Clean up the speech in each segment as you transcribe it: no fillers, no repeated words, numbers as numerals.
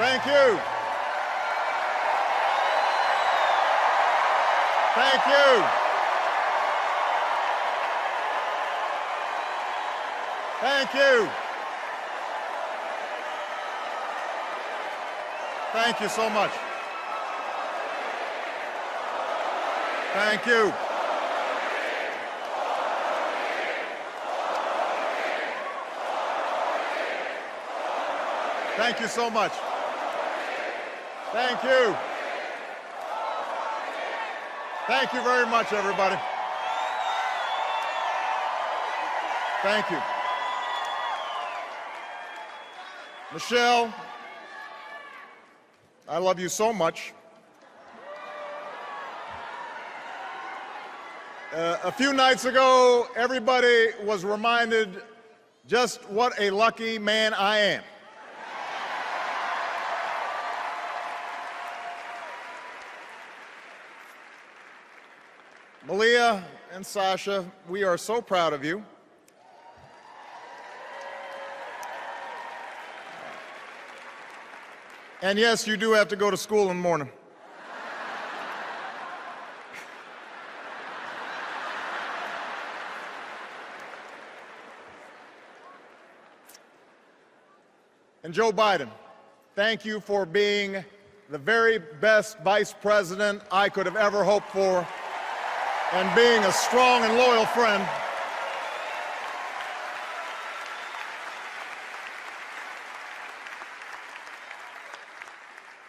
Thank you. Thank you. Thank you. Thank you so much. Thank you. Thank you so much. Thank you. Thank you very much, everybody. Thank you. Michelle, I love you so much. A few nights ago, everybody was reminded just what a lucky man I am. Malia and Sasha, we are so proud of you. And yes, you do have to go to school in the morning. And Joe Biden, thank you for being the very best vice president I could have ever hoped for, and being a strong and loyal friend.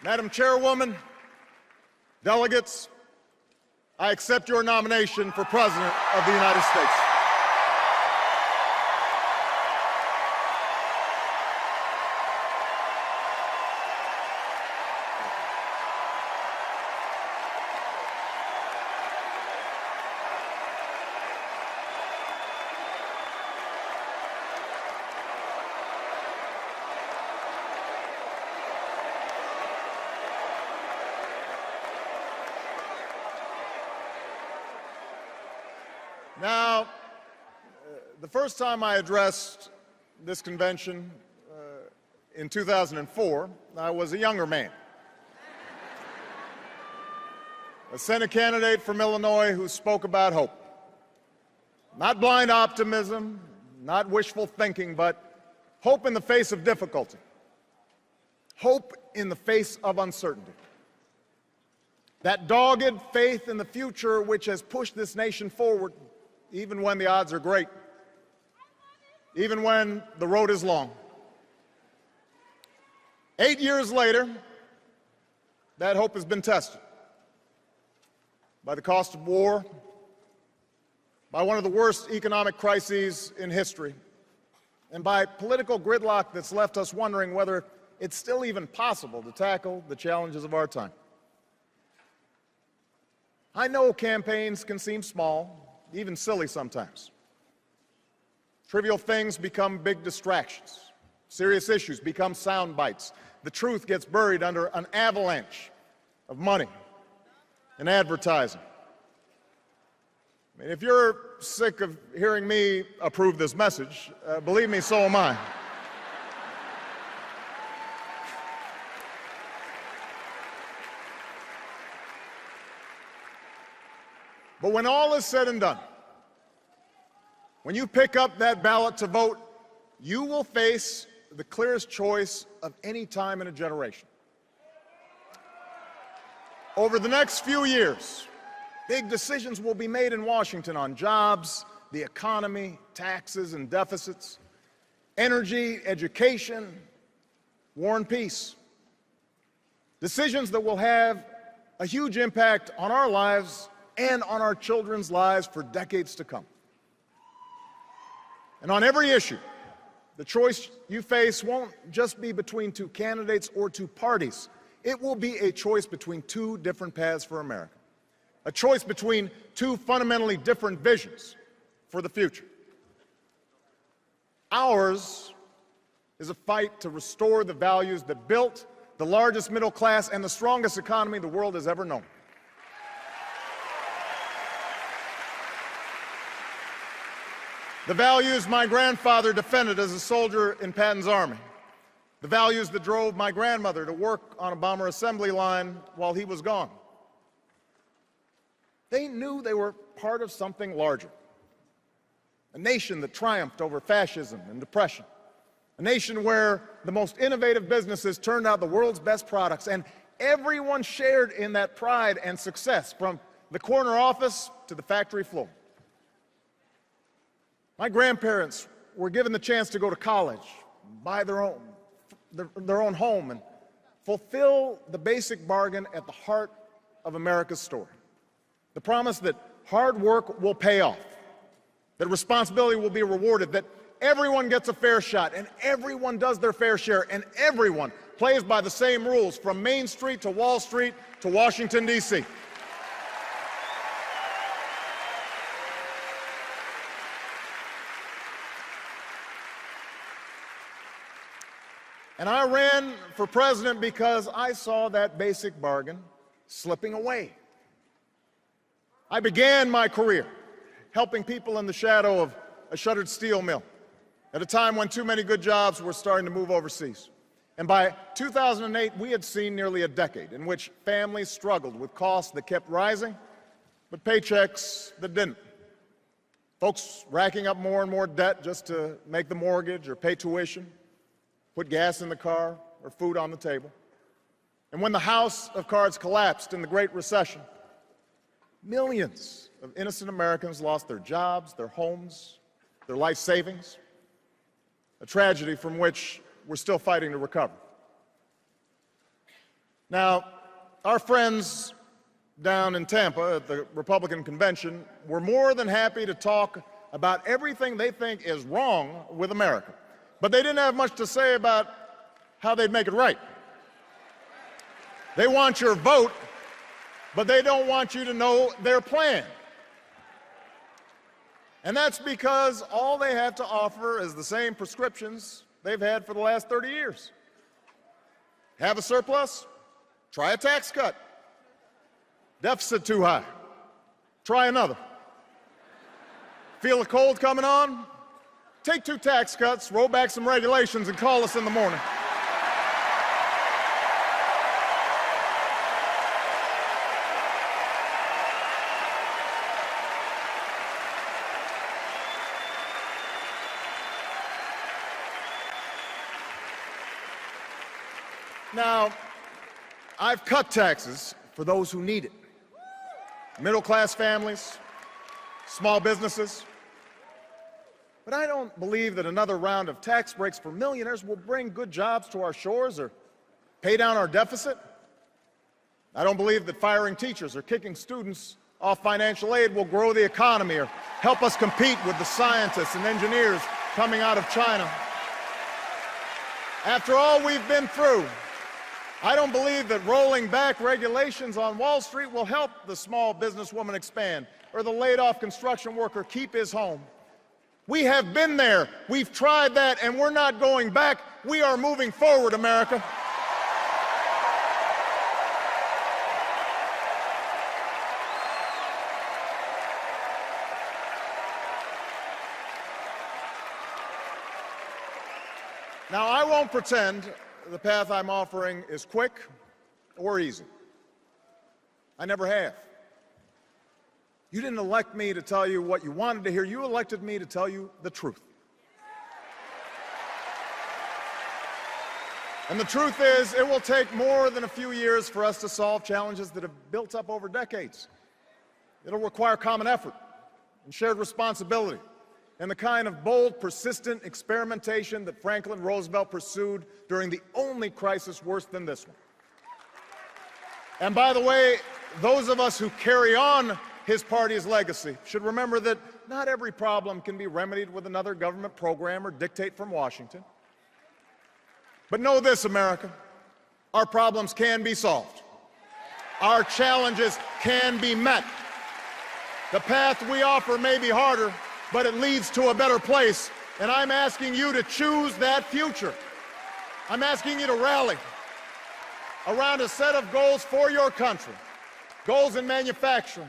Madam Chairwoman, delegates, I accept your nomination for President of the United States. Now, the first time I addressed this convention in 2004, I was a younger man, a Senate candidate from Illinois who spoke about hope. Not blind optimism, not wishful thinking, but hope in the face of difficulty, hope in the face of uncertainty. That dogged faith in the future which has pushed this nation forward even when the odds are great, even when the road is long. 8 years later, that hope has been tested by the cost of war, by one of the worst economic crises in history, and by political gridlock that's left us wondering whether it's still even possible to tackle the challenges of our time. I know campaigns can seem small, even silly sometimes. Trivial things become big distractions. Serious issues become sound bites. The truth gets buried under an avalanche of money and advertising. I mean, if you're sick of hearing me approve this message, believe me, so am I. But when all is said and done, when you pick up that ballot to vote, you will face the clearest choice of any time in a generation. Over the next few years, big decisions will be made in Washington on jobs, the economy, taxes and deficits, energy, education, war and peace. Decisions that will have a huge impact on our lives and on our children's lives for decades to come. And on every issue, the choice you face won't just be between two candidates or two parties. It will be a choice between two different paths for America, a choice between two fundamentally different visions for the future. Ours is a fight to restore the values that built the largest middle class and the strongest economy the world has ever known. The values my grandfather defended as a soldier in Patton's army. the values that drove my grandmother to work on a bomber assembly line while he was gone. They knew they were part of something larger, a nation that triumphed over fascism and depression, a nation where the most innovative businesses turned out the world's best products, and everyone shared in that pride and success, from the corner office to the factory floor. My grandparents were given the chance to go to college, buy their own home, and fulfill the basic bargain at the heart of America's story. The promise that hard work will pay off, that responsibility will be rewarded, that everyone gets a fair shot, and everyone does their fair share, and everyone plays by the same rules, from Main Street to Wall Street to Washington, D.C. And I ran for president because I saw that basic bargain slipping away. I began my career helping people in the shadow of a shuttered steel mill at a time when too many good jobs were starting to move overseas. And by 2008, we had seen nearly a decade in which families struggled with costs that kept rising, but paychecks that didn't. Folks racking up more and more debt just to make the mortgage or pay tuition, put gas in the car or food on the table. And when the house of cards collapsed in the Great Recession, millions of innocent Americans lost their jobs, their homes, their life savings, a tragedy from which we're still fighting to recover. Now, our friends down in Tampa at the Republican convention were more than happy to talk about everything they think is wrong with America, but they didn't have much to say about how they'd make it right. They want your vote, but they don't want you to know their plan. And that's because all they have to offer is the same prescriptions they've had for the last 30 years. Have a surplus? Try a tax cut. Deficit too high? Try another. Feel a cold coming on? Take 2 tax cuts, roll back some regulations, and call us in the morning. Now, I've cut taxes for those who need it. Middle-class families, small businesses. But I don't believe that another round of tax breaks for millionaires will bring good jobs to our shores or pay down our deficit. I don't believe that firing teachers or kicking students off financial aid will grow the economy or help us compete with the scientists and engineers coming out of China. After all we've been through, I don't believe that rolling back regulations on Wall Street will help the small businesswoman expand or the laid-off construction worker keep his home. We have been there, we've tried that, and we're not going back. We are moving forward, America. Now, I won't pretend the path I'm offering is quick or easy. I never have. You didn't elect me to tell you what you wanted to hear. You elected me to tell you the truth. And the truth is, it will take more than a few years for us to solve challenges that have built up over decades. It'll require common effort and shared responsibility, and the kind of bold, persistent experimentation that Franklin Roosevelt pursued during the only crisis worse than this one. And by the way, those of us who carry on his party's legacy should remember that not every problem can be remedied with another government program or dictate from Washington. But know this, America, our problems can be solved. Our challenges can be met. The path we offer may be harder, but it leads to a better place, and I'm asking you to choose that future. I'm asking you to rally around a set of goals for your country, goals in manufacturing,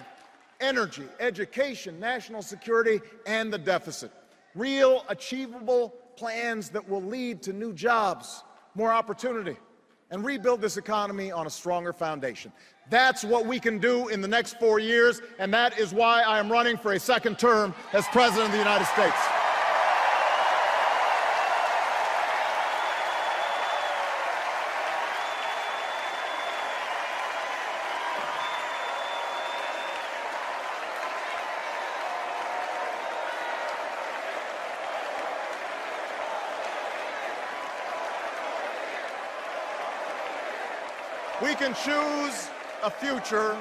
energy, education, national security, and the deficit. Real, achievable plans that will lead to new jobs, more opportunity, and rebuild this economy on a stronger foundation. That's what we can do in the next 4 years, and that is why I am running for a second term as President of the United States. We can choose a future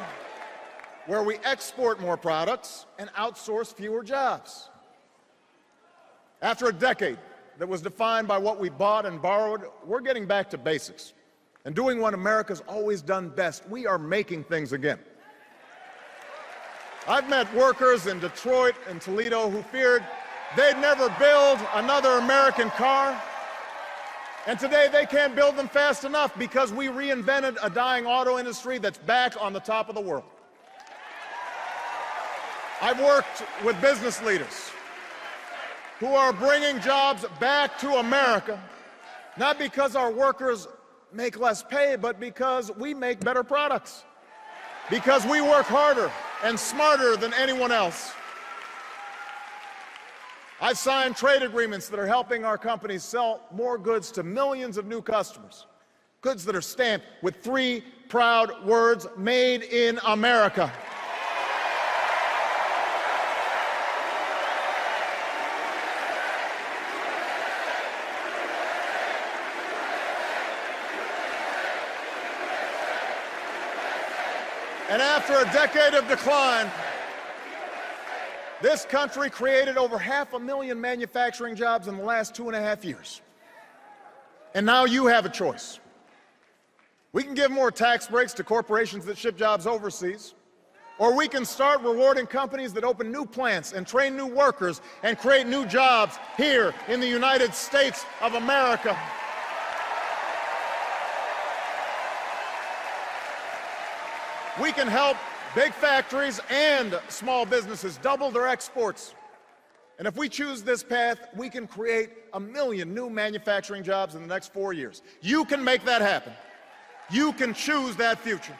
where we export more products and outsource fewer jobs. After a decade that was defined by what we bought and borrowed, we're getting back to basics and doing what America's always done best. We are making things again. I've met workers in Detroit and Toledo who feared they'd never build another American car. And today they can't build them fast enough because we reinvented a dying auto industry that's back on the top of the world. I've worked with business leaders who are bringing jobs back to America, not because our workers make less pay, but because we make better products, because we work harder and smarter than anyone else. I've signed trade agreements that are helping our companies sell more goods to millions of new customers, goods that are stamped with 3 proud words, made in America. And after a decade of decline, this country created over 500,000 manufacturing jobs in the last 2.5 years. And now you have a choice. We can give more tax breaks to corporations that ship jobs overseas, or we can start rewarding companies that open new plants and train new workers and create new jobs here in the United States of America. We can help big factories and small businesses double their exports. And if we choose this path, we can create 1 million new manufacturing jobs in the next 4 years. You can make that happen. You can choose that future.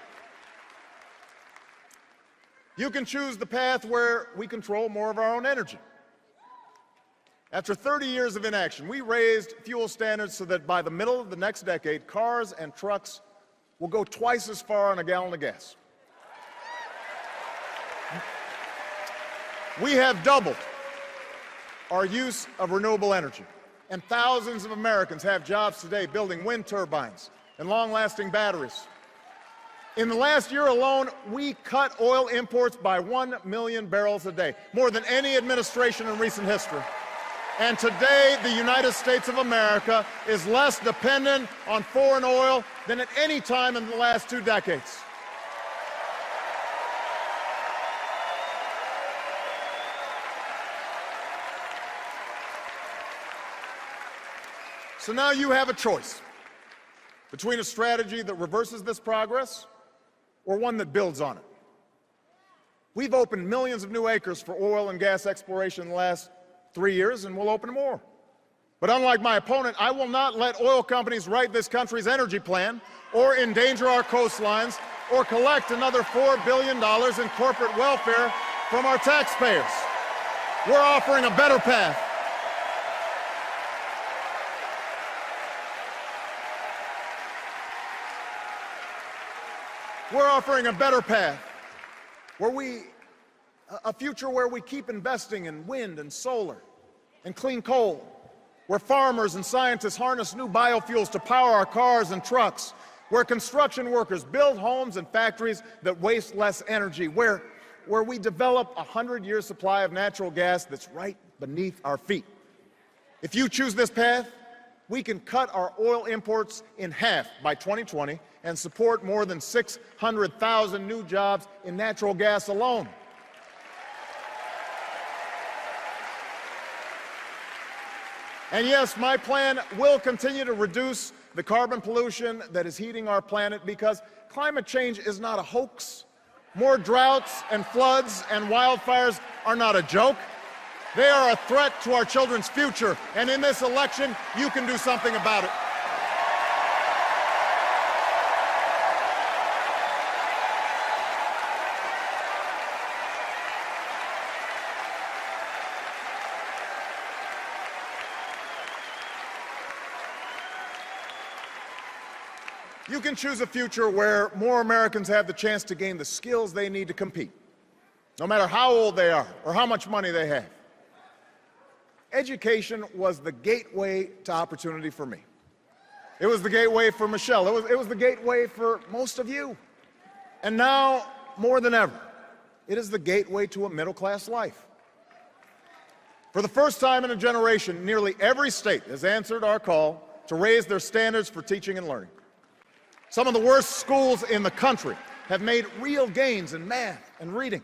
You can choose the path where we control more of our own energy. After 30 years of inaction, we raised fuel standards so that by the middle of the next decade, cars and trucks will go twice as far on a gallon of gas. We have doubled our use of renewable energy, and thousands of Americans have jobs today building wind turbines and long-lasting batteries. In the last year alone, we cut oil imports by 1 million barrels a day, more than any administration in recent history. And today, the United States of America is less dependent on foreign oil than at any time in the last 2 decades. So now you have a choice between a strategy that reverses this progress or one that builds on it. We've opened millions of new acres for oil and gas exploration in the last 3 years, and we'll open more. But unlike my opponent, I will not let oil companies write this country's energy plan or endanger our coastlines or collect another $4 billion in corporate welfare from our taxpayers. We're offering a better path. We're offering a better path, a future where we keep investing in wind and solar and clean coal, where farmers and scientists harness new biofuels to power our cars and trucks, where construction workers build homes and factories that waste less energy, where we develop a 100-year supply of natural gas that's right beneath our feet. If you choose this path, we can cut our oil imports in half by 2020 and support more than 600,000 new jobs in natural gas alone. And yes, my plan will continue to reduce the carbon pollution that is heating our planet, because climate change is not a hoax. More droughts and floods and wildfires are not a joke. They are a threat to our children's future, and in this election, you can do something about it. You can choose a future where more Americans have the chance to gain the skills they need to compete, no matter how old they are or how much money they have. Education was the gateway to opportunity for me. It was the gateway for Michelle. It was the gateway for most of you. And now, more than ever, it is the gateway to a middle-class life. For the first time in a generation, nearly every state has answered our call to raise their standards for teaching and learning. Some of the worst schools in the country have made real gains in math and reading.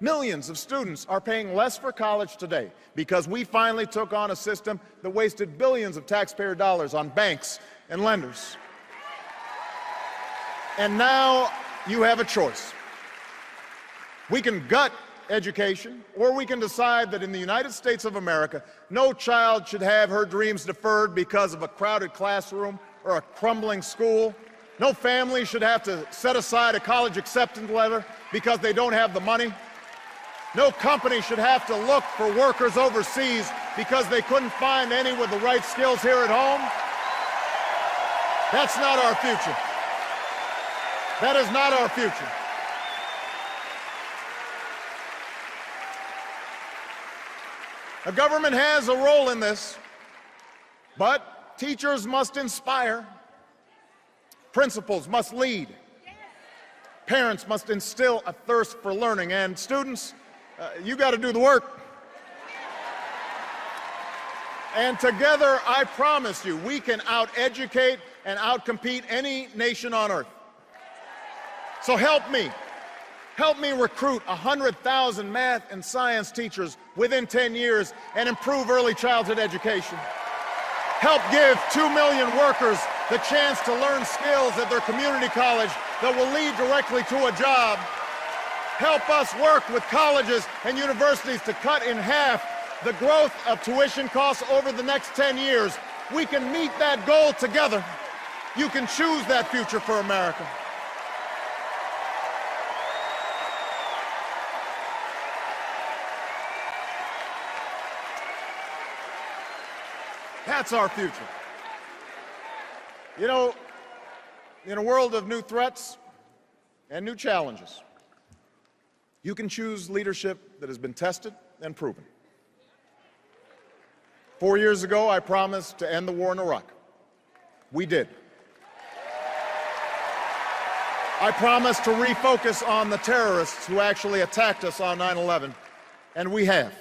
Millions of students are paying less for college today because we finally took on a system that wasted billions of taxpayer dollars on banks and lenders. And now you have a choice. We can gut education, or we can decide that in the United States of America, no child should have her dreams deferred because of a crowded classroom or a crumbling school. No family should have to set aside a college acceptance letter because they don't have the money. No company should have to look for workers overseas because they couldn't find any with the right skills here at home. That's not our future. That is not our future. The government has a role in this, but teachers must inspire, principals must lead, parents must instill a thirst for learning, and students, you got to do the work. And together, I promise you, we can out-educate and out-compete any nation on earth. So help me recruit 100,000 math and science teachers within 10 years and improve early childhood education. Help give 2 million workers the chance to learn skills at their community college that will lead directly to a job. Help us work with colleges and universities to cut in half the growth of tuition costs over the next 10 years. We can meet that goal together. You can choose that future for America. That's our future. You know, in a world of new threats and new challenges, you can choose leadership that has been tested and proven. 4 years ago, I promised to end the war in Iraq. We did. I promised to refocus on the terrorists who actually attacked us on 9/11, and we have.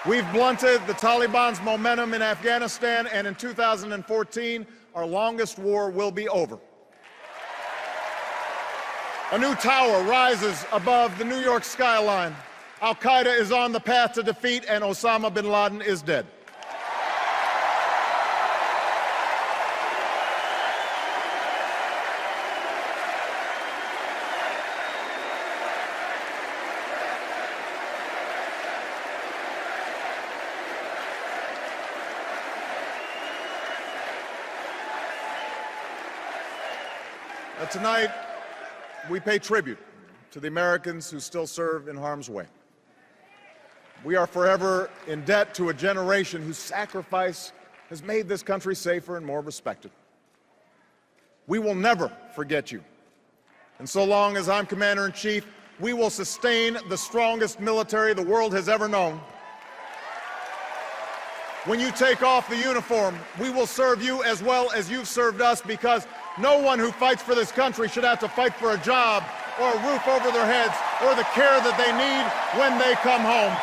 We've blunted the Taliban's momentum in Afghanistan, and in 2014, our longest war will be over. A new tower rises above the New York skyline. Al-Qaeda is on the path to defeat, and Osama bin Laden is dead. Tonight, we pay tribute to the Americans who still serve in harm's way. We are forever in debt to a generation whose sacrifice has made this country safer and more respected. We will never forget you. And so long as I'm Commander-in-Chief, we will sustain the strongest military the world has ever known. When you take off the uniform, we will serve you as well as you've served us, because no one who fights for this country should have to fight for a job or a roof over their heads or the care that they need when they come home.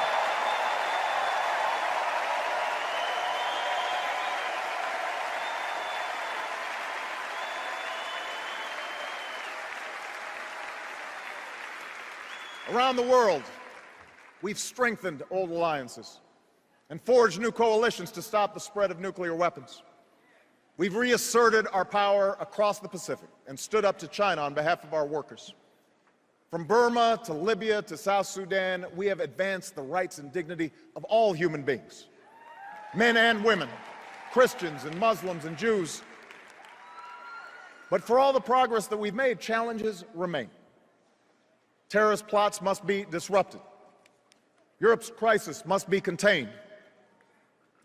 Around the world, we've strengthened old alliances and forged new coalitions to stop the spread of nuclear weapons. We've reasserted our power across the Pacific and stood up to China on behalf of our workers. From Burma to Libya to South Sudan, we have advanced the rights and dignity of all human beings, men and women, Christians and Muslims and Jews. But for all the progress that we've made, challenges remain. Terrorist plots must be disrupted. Europe's crisis must be contained.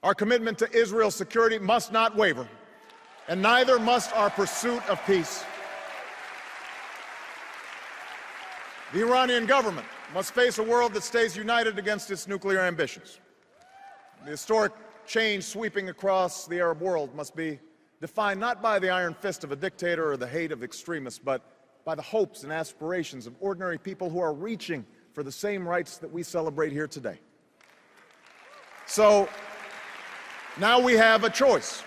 Our commitment to Israel's security must not waver. and neither must our pursuit of peace. The Iranian government must face a world that stays united against its nuclear ambitions. The historic change sweeping across the Arab world must be defined not by the iron fist of a dictator or the hate of extremists, but by the hopes and aspirations of ordinary people who are reaching for the same rights that we celebrate here today. So now we have a choice.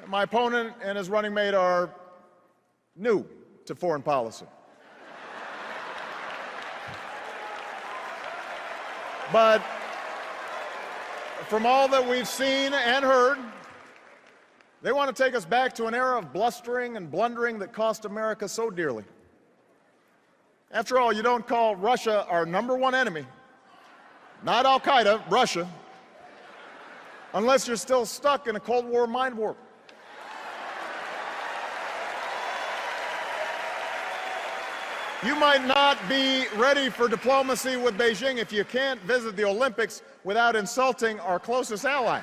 My opponent and his running mate are new to foreign policy. But from all that we've seen and heard, they want to take us back to an era of blustering and blundering that cost America so dearly. After all, you don't call Russia our #1 enemy, not Al-Qaeda, Russia, unless you're still stuck in a Cold War mind warp. You might not be ready for diplomacy with Beijing if you can't visit the Olympics without insulting our closest ally.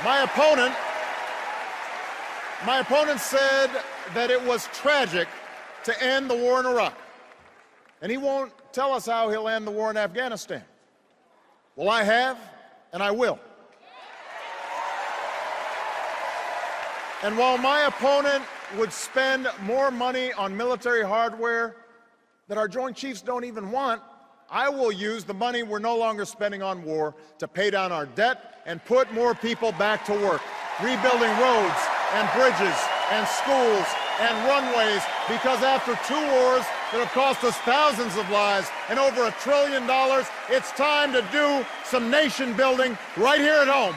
My opponent said that it was tragic to end the war in Iraq, and he won't tell us how he'll end the war in Afghanistan. Well, I have, and I will. And while my opponent would spend more money on military hardware that our Joint Chiefs don't even want, I will use the money we're no longer spending on war to pay down our debt and put more people back to work, rebuilding roads and bridges and schools and runways, because after 2 wars that have cost us thousands of lives and over $1 trillion, it's time to do some nation building right here at home.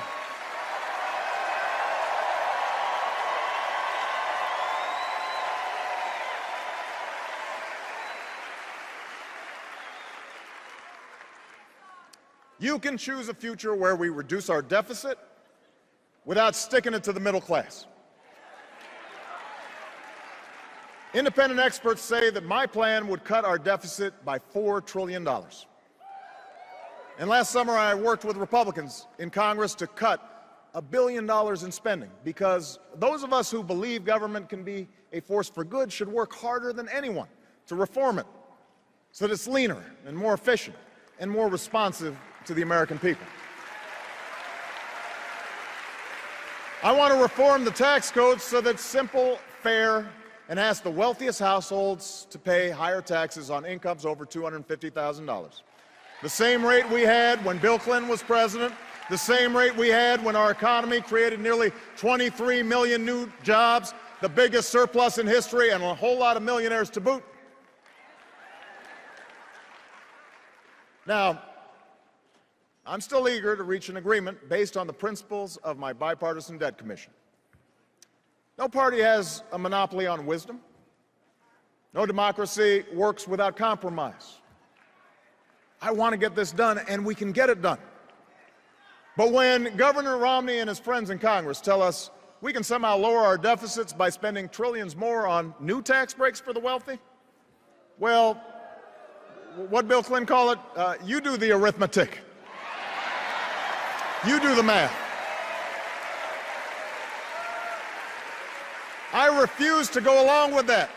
You can choose a future where we reduce our deficit without sticking it to the middle class. Independent experts say that my plan would cut our deficit by $4 trillion. And last summer, I worked with Republicans in Congress to cut $1 billion in spending, because those of us who believe government can be a force for good should work harder than anyone to reform it so that it's leaner and more efficient and more responsive to the American people. I want to reform the tax code so that it's simple, fair, and ask the wealthiest households to pay higher taxes on incomes over $250,000. The same rate we had when Bill Clinton was president, the same rate we had when our economy created nearly 23 million new jobs, the biggest surplus in history, and a whole lot of millionaires to boot. Now, I'm still eager to reach an agreement based on the principles of my bipartisan debt commission. No party has a monopoly on wisdom. No democracy works without compromise. I want to get this done, and we can get it done. But when Governor Romney and his friends in Congress tell us we can somehow lower our deficits by spending trillions more on new tax breaks for the wealthy, well, what Bill Clinton call it, you do the arithmetic. You do the math. I refuse to go along with that.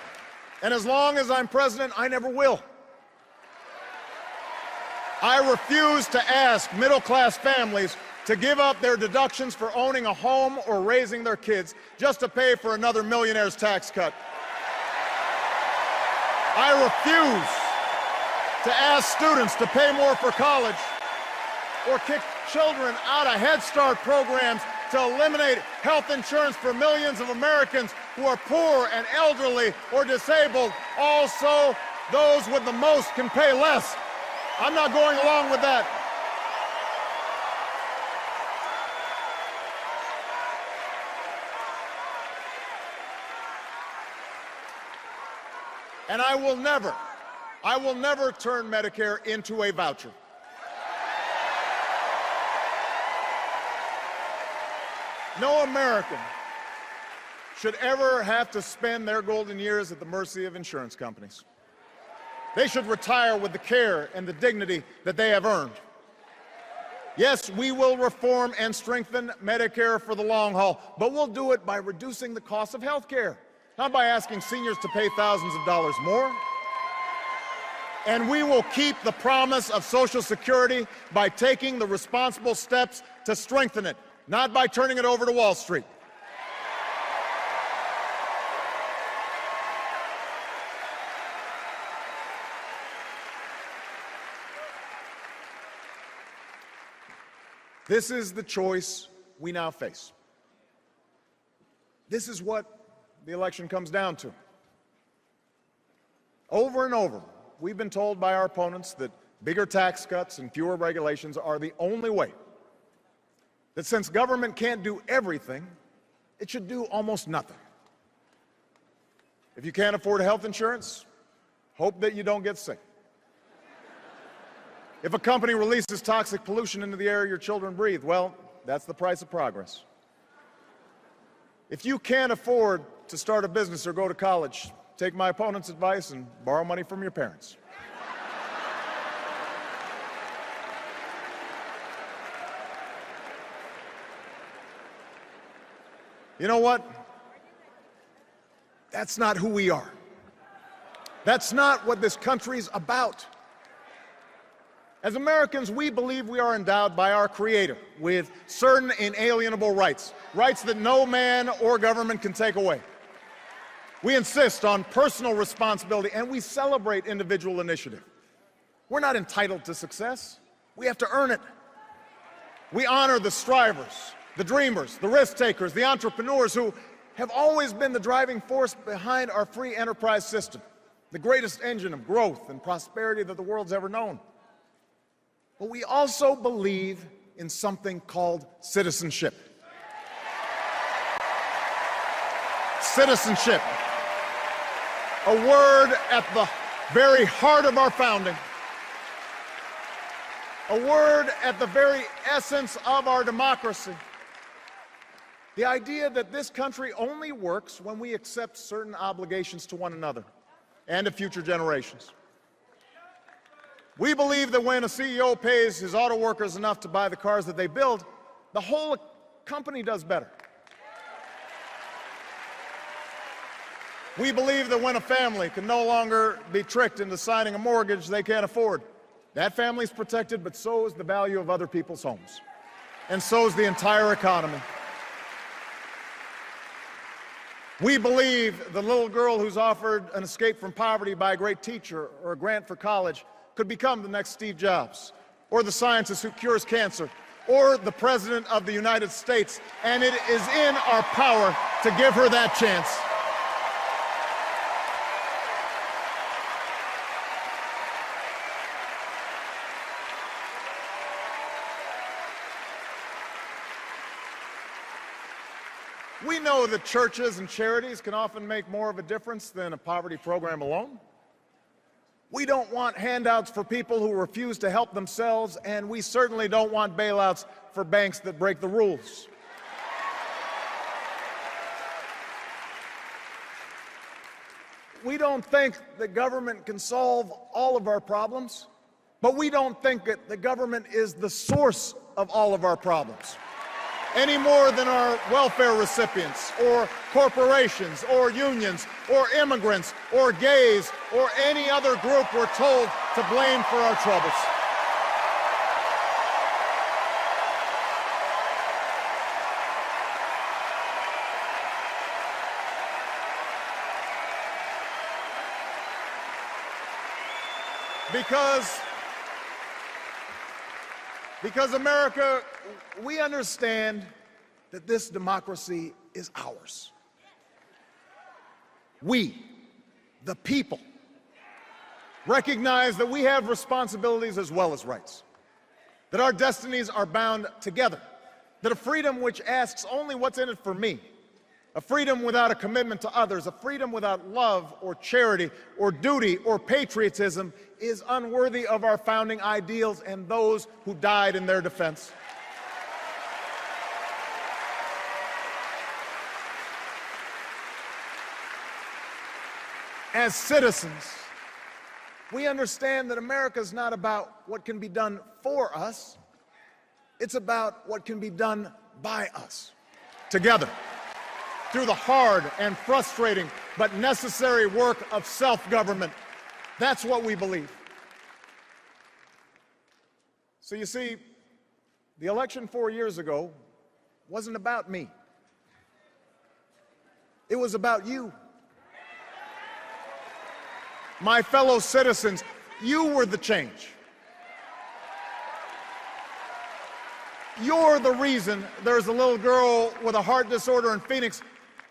And as long as I'm president, I never will. I refuse to ask middle-class families to give up their deductions for owning a home or raising their kids just to pay for another millionaire's tax cut. I refuse to ask students to pay more for college or kick children out of Head Start programs to eliminate health insurance for millions of Americans who are poor and elderly or disabled. Also, those with the most can pay less. I'm not going along with that. And I will never turn Medicare into a voucher. No American should ever have to spend their golden years at the mercy of insurance companies. They should retire with the care and the dignity that they have earned. Yes, we will reform and strengthen Medicare for the long haul, but we'll do it by reducing the cost of health care, not by asking seniors to pay thousands of dollars more. And we will keep the promise of Social Security by taking the responsible steps to strengthen it, not by turning it over to Wall Street. This is the choice we now face. This is what the election comes down to. Over and over, we've been told by our opponents that bigger tax cuts and fewer regulations are the only way. That since government can't do everything, it should do almost nothing. If you can't afford health insurance, hope that you don't get sick. If a company releases toxic pollution into the air your children breathe, well, that's the price of progress. If you can't afford to start a business or go to college, take my opponent's advice and borrow money from your parents. You know what? That's not who we are. That's not what this country's about. As Americans, we believe we are endowed by our Creator with certain inalienable rights, rights that no man or government can take away. We insist on personal responsibility, and we celebrate individual initiative. We're not entitled to success. We have to earn it. We honor the strivers, the dreamers, the risk takers, the entrepreneurs who have always been the driving force behind our free enterprise system, the greatest engine of growth and prosperity that the world's ever known. But we also believe in something called citizenship. Citizenship, a word at the very heart of our founding, a word at the very essence of our democracy. The idea that this country only works when we accept certain obligations to one another and to future generations. We believe that when a CEO pays his auto workers enough to buy the cars that they build, the whole company does better. We believe that when a family can no longer be tricked into signing a mortgage they can't afford, that family's protected, but so is the value of other people's homes. And so is the entire economy. We believe the little girl who's offered an escape from poverty by a great teacher or a grant for college could become the next Steve Jobs, or the scientist who cures cancer, or the President of the United States, and it is in our power to give her that chance. We know that churches and charities can often make more of a difference than a poverty program alone. We don't want handouts for people who refuse to help themselves, and we certainly don't want bailouts for banks that break the rules. We don't think that government can solve all of our problems, but we don't think that the government is the source of all of our problems, any more than our welfare recipients, or corporations, or unions, or immigrants, or gays, or any other group we're told to blame for our troubles. Because America, we understand that this democracy is ours. We, the people, recognize that we have responsibilities as well as rights, that our destinies are bound together, that a freedom which asks only what's in it for me, a freedom without a commitment to others, a freedom without love or charity or duty or patriotism is unworthy of our founding ideals and those who died in their defense. As citizens, We understand that America is not about what can be done for us. It's about what can be done by us, together, through the hard and frustrating but necessary work of self-government. That's what we believe. So you see, the election 4 years ago wasn't about me. It was about you. My fellow citizens, you were the change. You're the reason there's a little girl with a heart disorder in Phoenix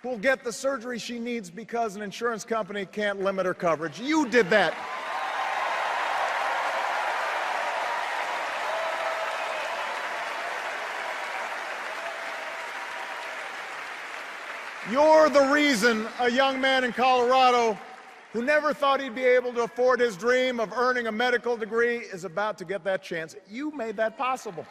who'll get the surgery she needs because an insurance company can't limit her coverage. You did that. You're the reason a young man in Colorado who never thought he'd be able to afford his dream of earning a medical degree is about to get that chance. You made that possible.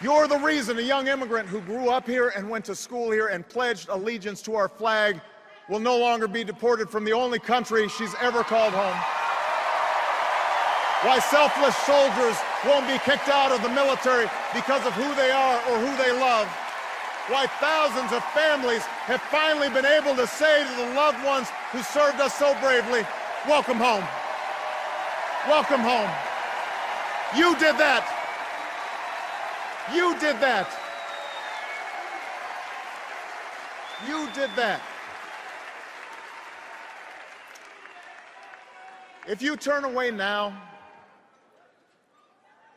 You're the reason a young immigrant who grew up here and went to school here and pledged allegiance to our flag will no longer be deported from the only country she's ever called home. Why selfless soldiers won't be kicked out of the military because of who they are or who they love. Why thousands of families have finally been able to say to the loved ones who served us so bravely, welcome home. Welcome home. You did that. You did that. You did that. If you turn away now,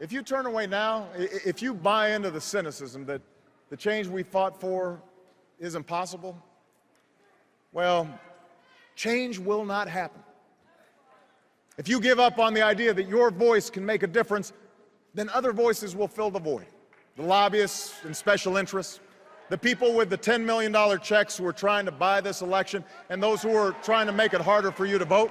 if you buy into the cynicism that the change we fought for is impossible, well, change will not happen. If you give up on the idea that your voice can make a difference, then other voices will fill the void. The lobbyists and special interests, the people with the $10 million checks who are trying to buy this election, and those who are trying to make it harder for you to vote.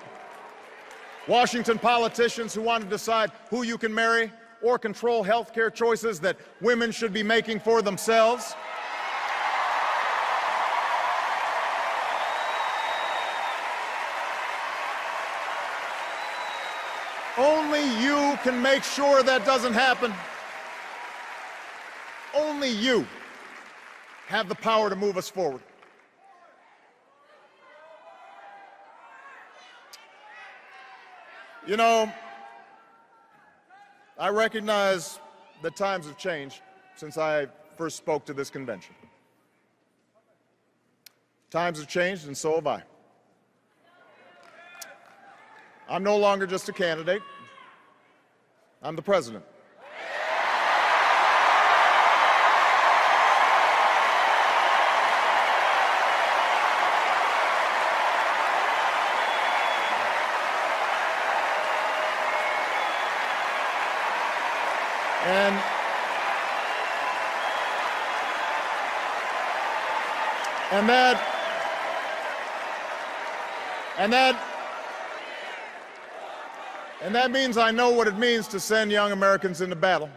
Washington politicians who want to decide who you can marry or control health care choices that women should be making for themselves. Only you can make sure that doesn't happen. Only you have the power to move us forward. You know, I recognize that times have changed since I first spoke to this convention. Times have changed, and so have I. I'm no longer just a candidate. I'm the president. And that means I know what it means to send young Americans into battle.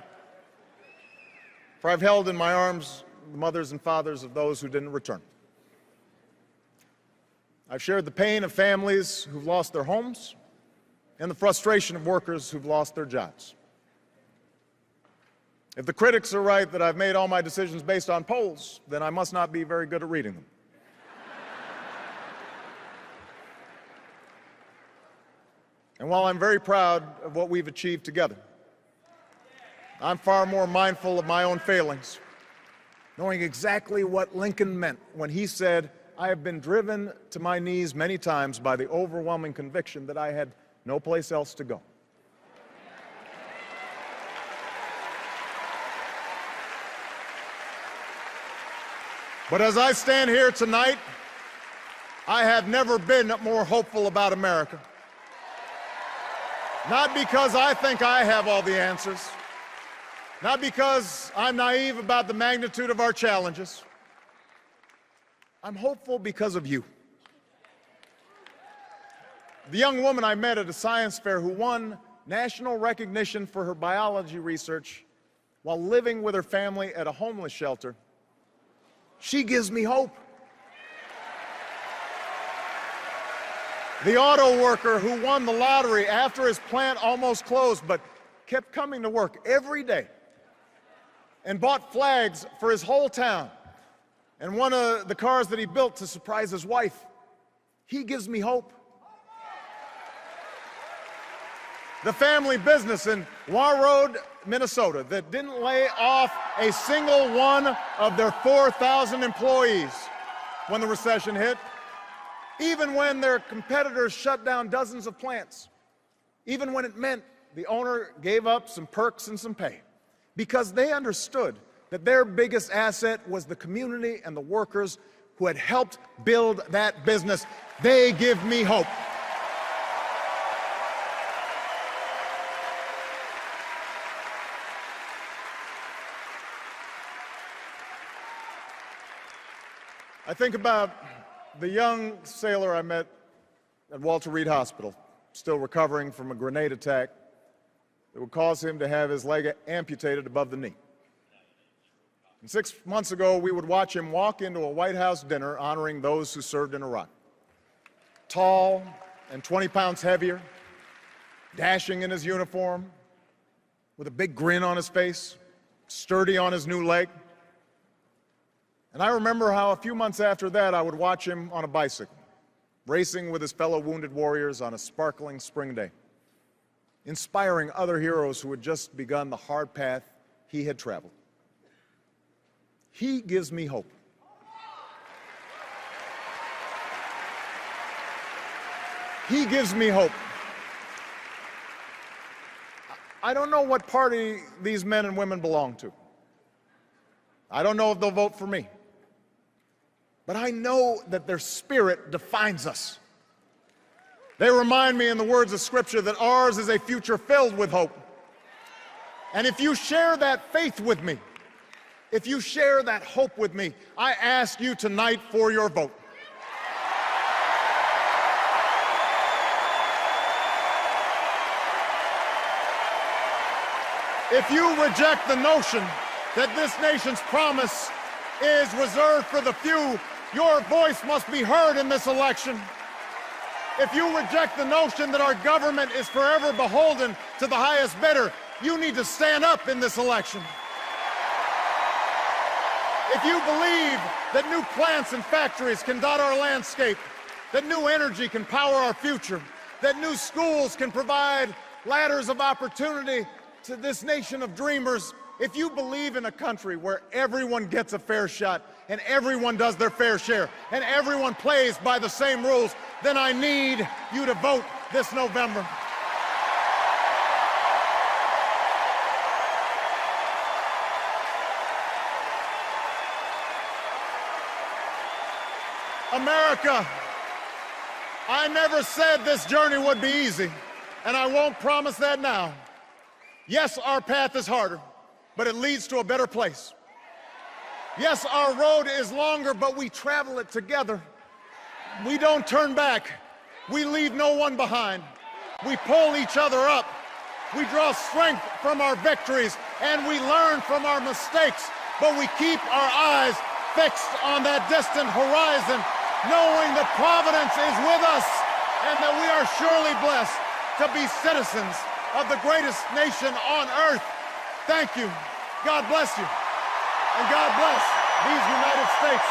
For I've held in my arms the mothers and fathers of those who didn't return. I've shared the pain of families who've lost their homes and the frustration of workers who've lost their jobs. If the critics are right that I've made all my decisions based on polls, then I must not be very good at reading them. And while I'm very proud of what we've achieved together, I'm far more mindful of my own failings, knowing exactly what Lincoln meant when he said, "I have been driven to my knees many times by the overwhelming conviction that I had no place else to go." But as I stand here tonight, I have never been more hopeful about America. Not because I think I have all the answers, not because I'm naive about the magnitude of our challenges. I'm hopeful because of you. The young woman I met at a science fair who won national recognition for her biology research while living with her family at a homeless shelter, she gives me hope. The auto worker who won the lottery after his plant almost closed but kept coming to work every day and bought flags for his whole town and one of the cars that he built to surprise his wife. He gives me hope. The family business in Warroad, Minnesota, that didn't lay off a single one of their 4,000 employees when the recession hit, even when their competitors shut down dozens of plants, even when it meant the owner gave up some perks and some pay, because they understood that their biggest asset was the community and the workers who had helped build that business. They give me hope. I think about the young sailor I met at Walter Reed Hospital, still recovering from a grenade attack that would cause him to have his leg amputated above the knee. And 6 months ago, we would watch him walk into a White House dinner honoring those who served in Iraq. Tall and 20 pounds heavier, dashing in his uniform, with a big grin on his face, sturdy on his new leg. And I remember how a few months after that, I would watch him on a bicycle, racing with his fellow wounded warriors on a sparkling spring day, inspiring other heroes who had just begun the hard path he had traveled. He gives me hope. He gives me hope. I don't know what party these men and women belong to. I don't know if they'll vote for me. But I know that their spirit defines us. They remind me in the words of Scripture that ours is a future filled with hope. And if you share that faith with me, if you share that hope with me, I ask you tonight for your vote. If you reject the notion that this nation's promise is reserved for the few, your voice must be heard in this election. If you reject the notion that our government is forever beholden to the highest bidder, you need to stand up in this election. If you believe that new plants and factories can dot our landscape, that new energy can power our future, that new schools can provide ladders of opportunity to this nation of dreamers, if you believe in a country where everyone gets a fair shot and everyone does their fair share and everyone plays by the same rules, then I need you to vote this November. America, I never said this journey would be easy, and I won't promise that now. Yes, our path is harder, but it leads to a better place. Yes, our road is longer, but we travel it together. We don't turn back. We leave no one behind. We pull each other up. We draw strength from our victories, and we learn from our mistakes, but we keep our eyes fixed on that distant horizon, knowing that Providence is with us and that we are surely blessed to be citizens of the greatest nation on earth. Thank you. God bless you. And God bless these United States.